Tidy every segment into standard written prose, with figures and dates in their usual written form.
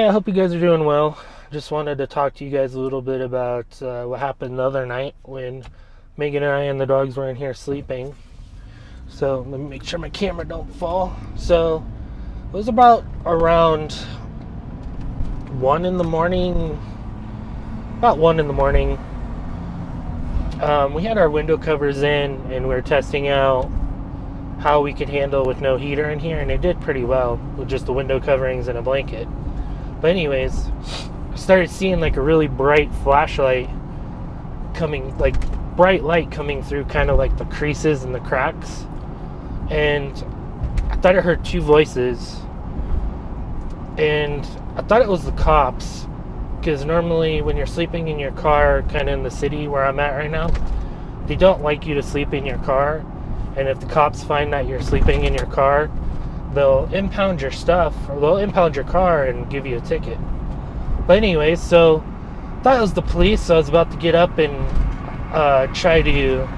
Hi, I hope you guys are doing well. Just wanted to talk to you guys a little bit about what happened the other night when Megan and I and the dogs were in here sleeping. So let me make sure my camera don't fall. So it was about around 1 in the morning. About 1 in the morning. We had our window covers in and we were testing out how we could handle with no heater in here, and it did pretty well with just the window coverings and a blanket. But anyways, I started seeing like a really bright flashlight coming, like bright light coming through kind of like the creases and the cracks. And I thought I heard two voices. And I thought it was the cops, because normally when you're sleeping in your car, kind of in the city where I'm at right now, they don't like you to sleep in your car. And if the cops find that you're sleeping in your car, they'll impound your stuff, or they'll impound your car and give you a ticket. But anyways, so I thought it was the police, so I was about to get up and try to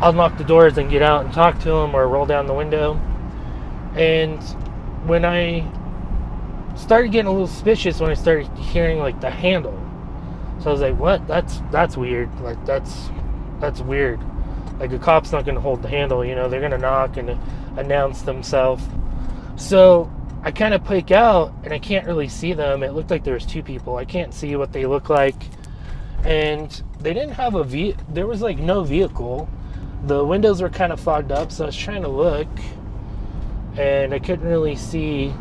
unlock the doors and get out and talk to them or roll down the window. And when I started getting a little suspicious, when I started hearing like the handle, so I was like, what? That's weird. Like that's weird. Like a cop's not going to hold the handle, you know, they're going to knock and announce themselves. So I kind of peek out and I can't really see them. It looked like there was two people. I can't see what they look like. And they didn't have there was like no vehicle. The windows were kind of fogged up, so I was trying to look and I couldn't really see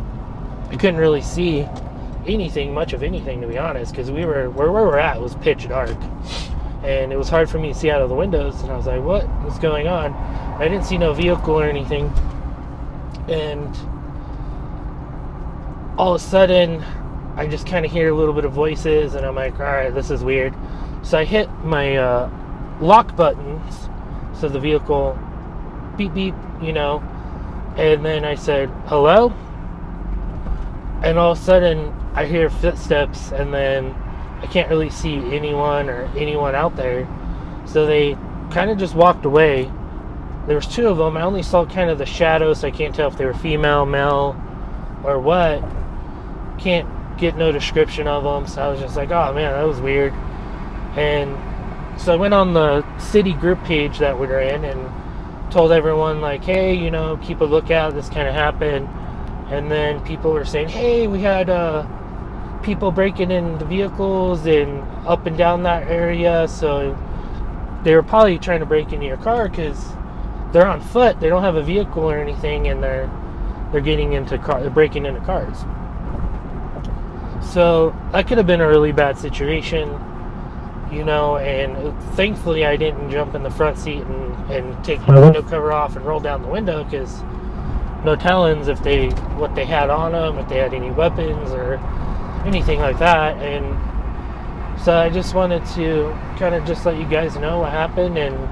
anything, much of anything, to be honest, because where we were at was pitch dark. And it was hard for me to see out of the windows, and I was like, what's going on? I didn't see no vehicle or anything. And all of a sudden, I just kind of hear a little bit of voices, and I'm like, all right, this is weird. So I hit my lock buttons, so the vehicle beep beep, you know, and then I said, hello? And all of a sudden, I hear footsteps, and then I can't really see anyone out there. So they kind of just walked away. There was two of them. I only saw kind of the shadows, so I can't tell if they were female, male, or what. Can't get no description of them. So I was just like, oh man, that was weird. And so I went on the city group page that we were in and told everyone like, hey, you know, keep a lookout. This kind of happened. And then people were saying, hey, we had people breaking into vehicles and up and down that area. So they were probably trying to break into your car because they're on foot. They don't have a vehicle or anything, and they're breaking into cars. So that could have been a really bad situation, you know. And thankfully, I didn't jump in the front seat and take my window cover off and roll down the window, because no tellings what they had on them, if they had any weapons or anything like that. And so I just wanted to kind of just let you guys know what happened, and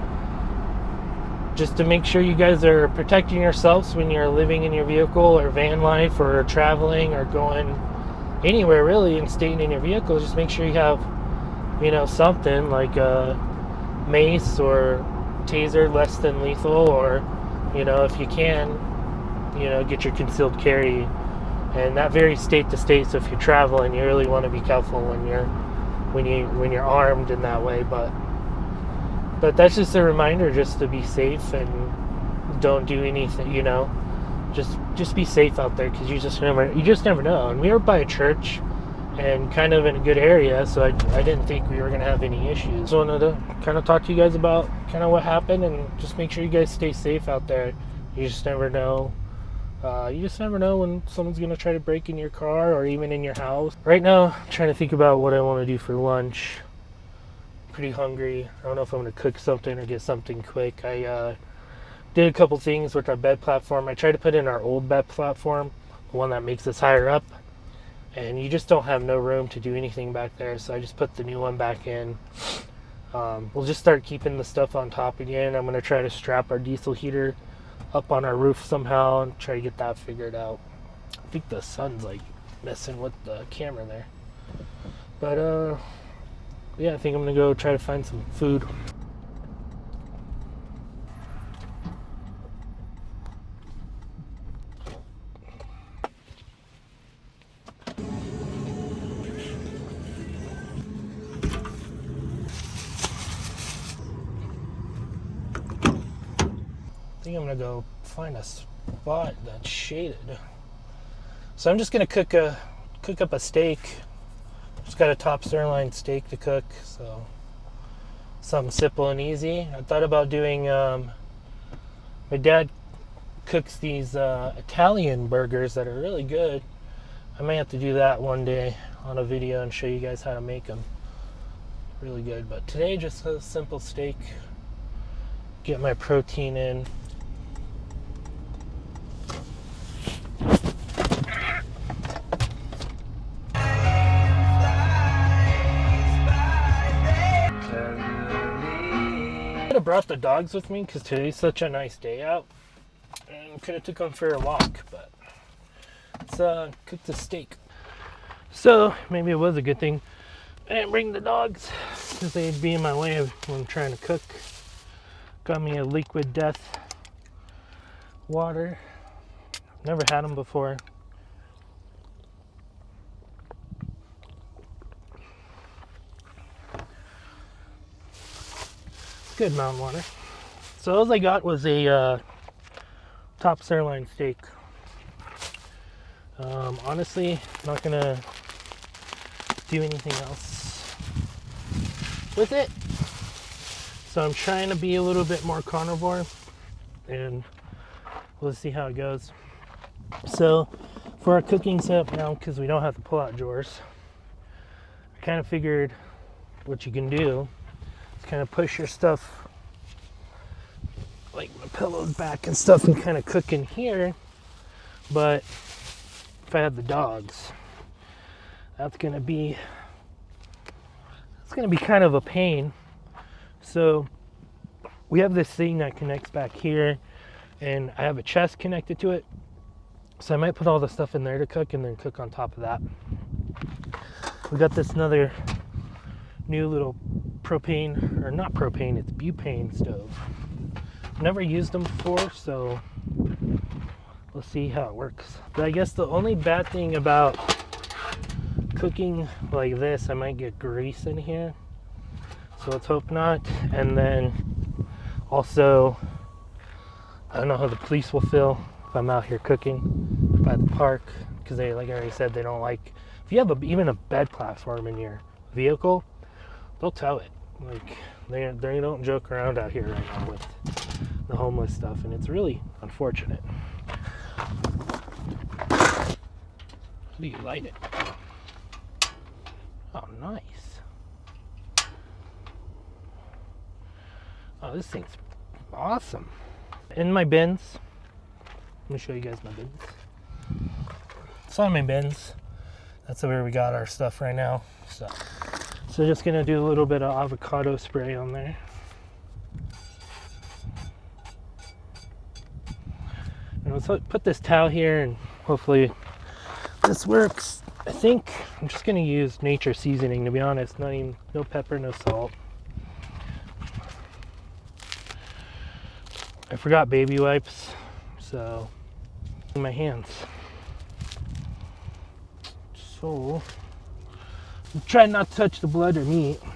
just to make sure you guys are protecting yourselves when you're living in your vehicle or van life or traveling or going anywhere really and staying in your vehicle. Just make sure you have, you know, something like a mace or taser, less than lethal, or, you know, if you can, you know, get your concealed carry. And that varies state to state, so if you're traveling, you really want to be careful when you're armed in that way. But that's just a reminder, just to be safe and don't do anything, you know. Just be safe out there, because you just never know. And we were by a church and kind of in a good area, so I didn't think we were going to have any issues. So I wanted to kind of talk to you guys about kind of what happened, and just make sure you guys stay safe out there. You just never know. You just never know when someone's going to try to break in your car or even in your house. Right now, I'm trying to think about what I want to do for lunch. I'm pretty hungry. I don't know if I'm going to cook something or get something quick. I did a couple things with our bed platform. I tried to put in our old bed platform, the one that makes us higher up, and you just don't have no room to do anything back there, so I just put the new one back in. We'll just start keeping the stuff on top again. I'm going to try to strap our diesel heater up on our roof somehow and try to get that figured out. I think the sun's like messing with the camera there. But yeah, I think I'm gonna go try to find some food. think I'm gonna go find a spot that's shaded. So I'm just gonna cook up a steak. Just got a top sirloin steak to cook, so something simple and easy. I thought about doing. My dad cooks these Italian burgers that are really good. I may have to do that one day on a video and show you guys how to make them. Really good. But today, just a simple steak. Get my protein in. I could have brought the dogs with me because today's such a nice day out, and could have took them for a walk, but let's cook the steak. So maybe it was a good thing I didn't bring the dogs because they'd be in my way when I'm trying to cook. Got me a Liquid Death water. Never had them before. Good mountain water. So all I got was a top sirloin steak. Honestly, I'm not gonna do anything else with it. So I'm trying to be a little bit more carnivore, and we'll see how it goes. So for our cooking setup now, because we don't have to pull out drawers, I kind of figured what you can do is kind of push your stuff, like my pillows back and stuff, and kind of cook in here. But if I have the dogs, that's gonna be kind of a pain. So we have this thing that connects back here, and I have a chest connected to it. So I might put all the stuff in there to cook and then cook on top of that. We got this another new little propane, or not propane, it's butane stove. Never used them before, so we'll see how it works. But I guess the only bad thing about cooking like this, I might get grease in here. So let's hope not. And then also, I don't know how the police will feel if I'm out here cooking by the park, because they, like I already said, they don't like, if you have even a bed platform in your vehicle, they'll tow it. Like they don't joke around out here right now with the homeless stuff, and it's really unfortunate. How do you light it? Oh, nice. Oh, this thing's awesome. In my bins, let me show you guys my bins. So in my bins, that's where we got our stuff right now. So just gonna do a little bit of avocado spray on there. And let's put this towel here, and hopefully this works. I think I'm just gonna use nature seasoning, to be honest. No pepper, no salt. I forgot baby wipes, so in my hands. So I'm trying not to touch the blood or meat. I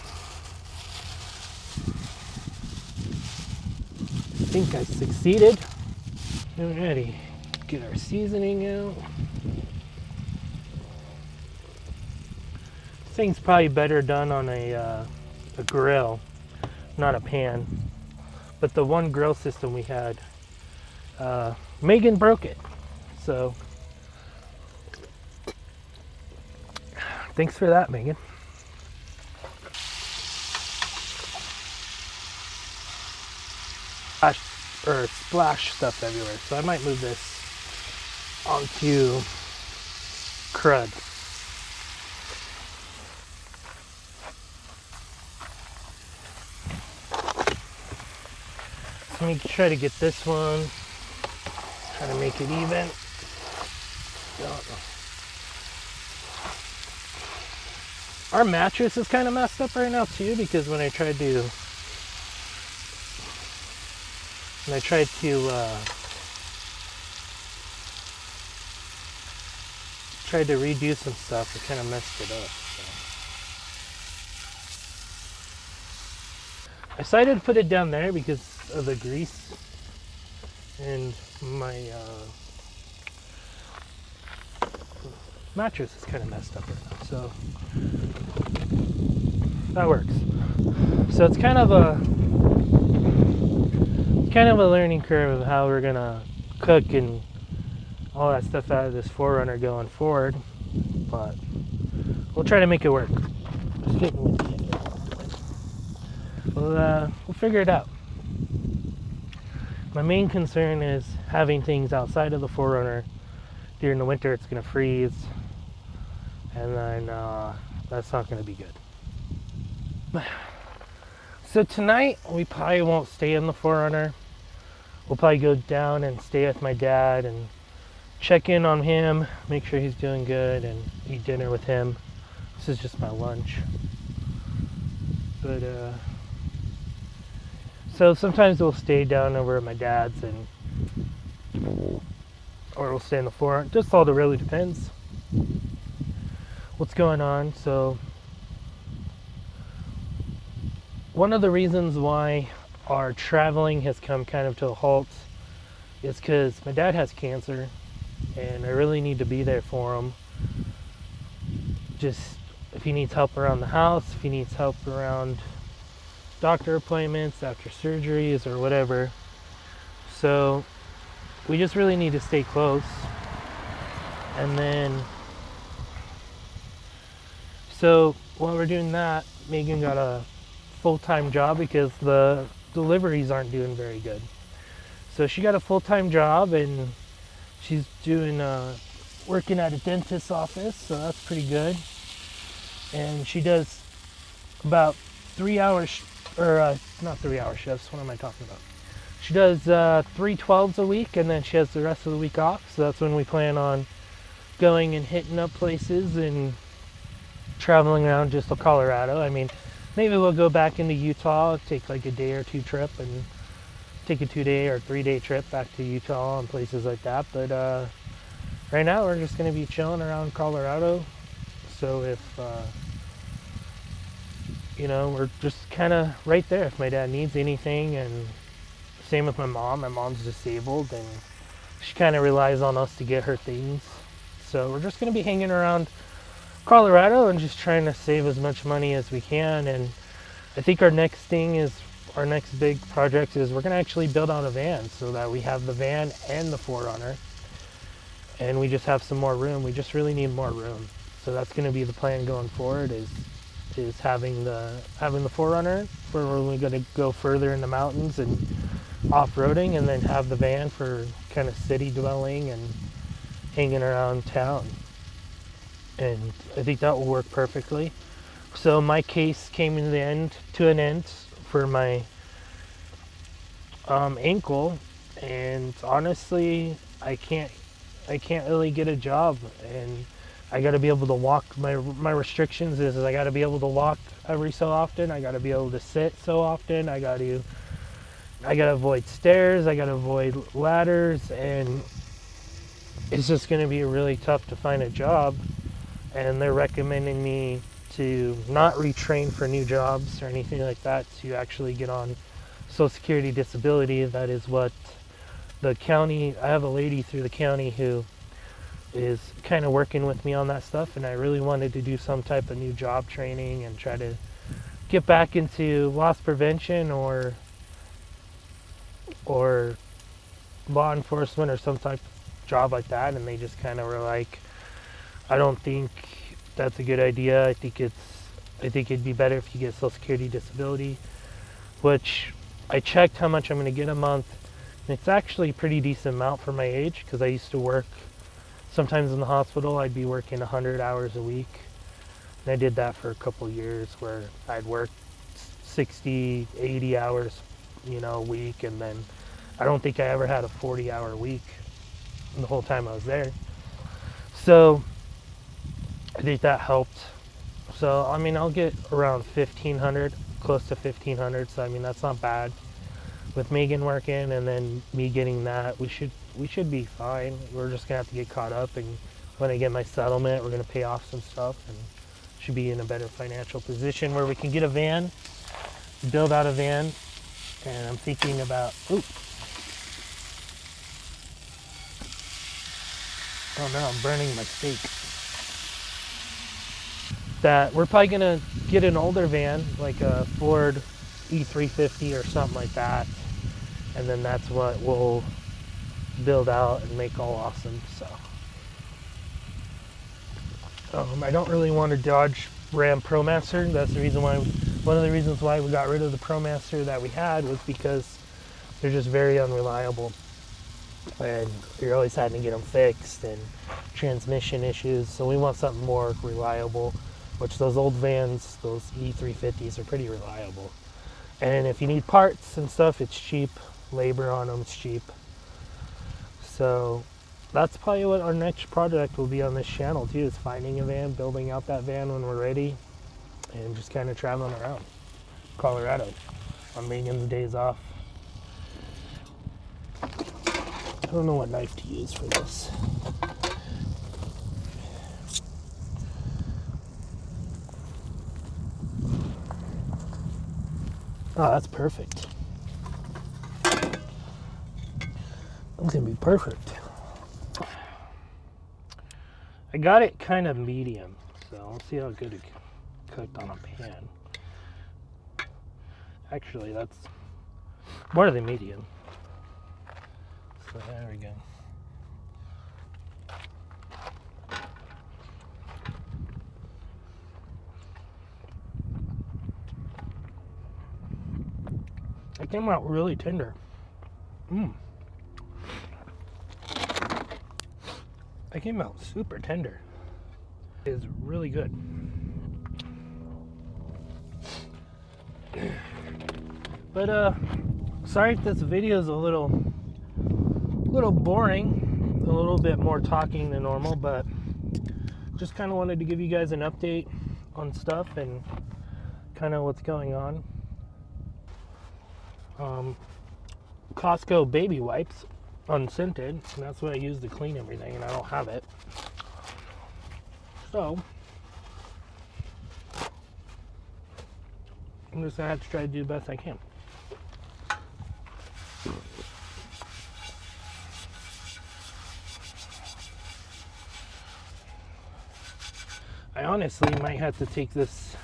think I succeeded. Alrighty, get our seasoning out. This thing's probably better done on a grill, not a pan. But the one grill system we had, Megan broke it. So thanks for that, Megan. Splash stuff everywhere. So I might move this onto crud. Let me try to get this one, try to make it even. Our mattress is kind of messed up right now too, because when I tried to redo some stuff, it kind of messed it up. So I decided to put it down there because of the grease and my mattress is kind of messed up right now, so that works. So it's kind of a learning curve of how we're gonna cook and all that stuff out of this 4Runner going forward, but we'll try to make it work. Just getting with it. We'll figure it out. My main concern is having things outside of the 4Runner. During the winter, it's gonna freeze, and then that's not gonna be good. So tonight, we probably won't stay in the 4Runner. We'll probably go down and stay with my dad and check in on him, make sure he's doing good, and eat dinner with him. This is just my lunch. But so sometimes we'll stay down over at my dad's, or we'll stay in the 4Runner. Just all really depends what's going on. So one of the reasons why our traveling has come kind of to a halt is because my dad has cancer, and I really need to be there for him. Just if he needs help around the house, if he needs help around doctor appointments, after surgeries, or whatever. So we just really need to stay close. And then, so while we're doing that, Megan got a full-time job because the deliveries aren't doing very good. So she got a full-time job, and she's doing working at a dentist's office, so that's pretty good. And she does about 3 hours, or not 3 hour shifts, what am I talking about? She does 3 12s a week, and then she has the rest of the week off, so that's when we plan on going and hitting up places and traveling around just Colorado. I mean, maybe we'll go back into Utah, take like a day or two trip, and take a 2-day or 3-day trip back to Utah and places like that. But right now we're just going to be chilling around Colorado. So if we're just kind of right there if my dad needs anything. And same with my mom. My mom's disabled, and she kind of relies on us to get her things. So we're just going to be hanging around Colorado and just trying to save as much money as we can. And I think our next big project is we're going to actually build out a van, so that we have the van and the 4Runner, and we just have some more room. We just really need more room. So that's going to be the plan going forward, is having the 4Runner for when we're going to go further in the mountains and off-roading, and then have the van for kind of city dwelling and hanging around town. And I think that will work perfectly. So my case came to an end for my ankle, and honestly, I can't really get a job, and I got to be able to walk. My restrictions is I got to be able to walk every so often. I got to be able to sit so often. I got to avoid stairs. I got to avoid ladders, and it's just going to be really tough to find a job. And they're recommending me to not retrain for new jobs or anything like that, to actually get on Social Security disability. That is what the county, I have a lady through the county who is kind of working with me on that stuff, and I really wanted to do some type of new job training and try to get back into loss prevention or law enforcement or some type of job like that. And they just kind of were like, I don't think that's a good idea. I think it'd be better if you get Social Security disability, which I checked how much I'm going to get a month, and it's actually a pretty decent amount for my age, because I used to work sometimes in the hospital. I'd be working 100 hours a week, and I did that for a couple years, where I'd work 60, 80 hours, a week, and then I don't think I ever had a 40-hour week the whole time I was there. So I think that helped. So I mean, I'll get around 1,500, close to 1,500. So I mean, that's not bad. With Megan working and then me getting that, we should be fine. We're just gonna have to get caught up, and when I get my settlement, we're gonna pay off some stuff and should be in a better financial position where we can get a van, build out a van. And I'm thinking about Oh no, I'm burning my steak. That we're probably gonna get an older van, like a Ford E350 or something like that, and then that's what we'll build out and make all awesome. So I don't really want a Dodge Ram ProMaster. That's the reason why, one of the reasons why we got rid of the ProMaster that we had was because they're just very unreliable, and you're always having to get them fixed and transmission issues. So we want something more reliable, which those old vans, those E350s, are pretty reliable. And if you need parts and stuff, it's cheap. Labor on them is cheap. So that's probably what our next project will be on this channel too, is finding a van, building out that van when we're ready, and just kind of traveling around Colorado on Megan's days off. I don't know what knife to use for this. Oh, that's perfect. That's gonna be perfect. I got it kind of medium, so let's see how good it cooked on a pan. Actually, that's more than medium. So there we go. It came out really tender. It came out super tender. It is really good. But sorry if this video is a little boring, a little bit more talking than normal, but just kind of wanted to give you guys an update on stuff and kind of what's going on. Costco baby wipes, unscented, and that's what I use to clean everything, and I don't have it. So I'm just gonna have to try to do the best I can. I honestly might have to take this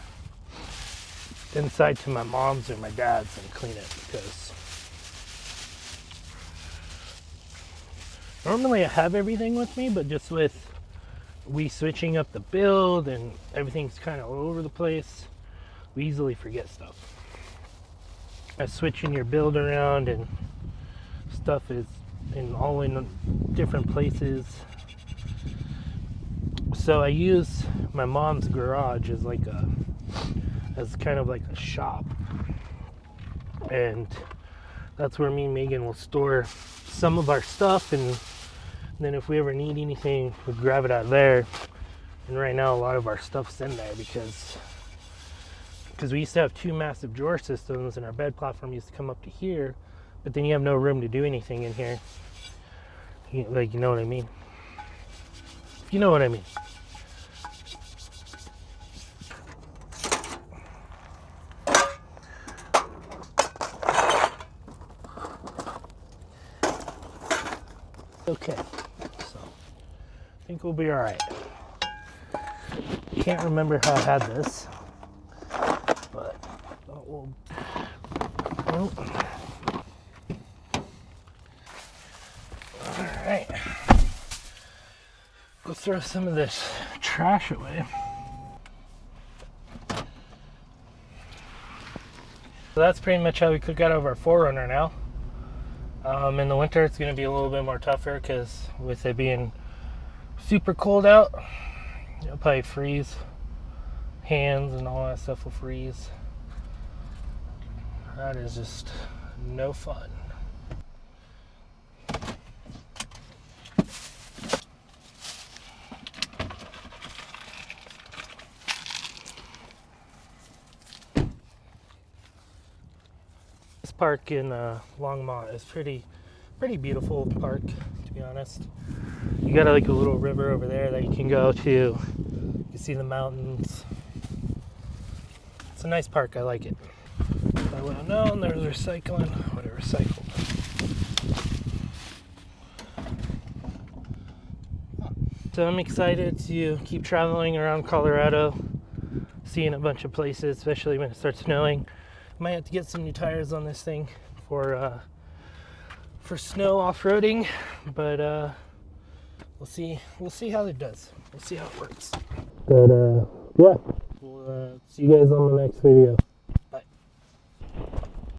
inside to my mom's or my dad's and clean it, because normally I have everything with me, but just with we switching up the build and everything's kind of all over the place, we easily forget stuff. Switching your build around and stuff is all in different places. So I use my mom's garage as kind of like a shop, and that's where me and Megan will store some of our stuff, and then if we ever need anything, we grab it out of there. And right now a lot of our stuff's in there because we used to have two massive drawer systems, and our bed platform used to come up to here, but then you have no room to do anything in here. You know what I mean? You know what I mean. Okay, so I think we'll be all right. Can't remember how I had this, but we'll. Nope. All right, go throw some of this trash away. So that's pretty much how we cook out of our 4Runner now. In the winter it's going to be a little bit more tougher because with it being super cold out, it'll probably freeze. Hands and all that stuff will freeze. That is just no fun. This park in Longmont is pretty beautiful park, to be honest. You got like a little river over there that you can go to. You can see the mountains. It's a nice park. I like it. If I would have known there was recycling, I would have recycled. So I'm excited to keep traveling around Colorado, seeing a bunch of places, especially when it starts snowing. Might have to get some new tires on this thing for snow off-roading, but we'll see how it does. We'll see how it works. But yeah, we'll see you guys on the next video.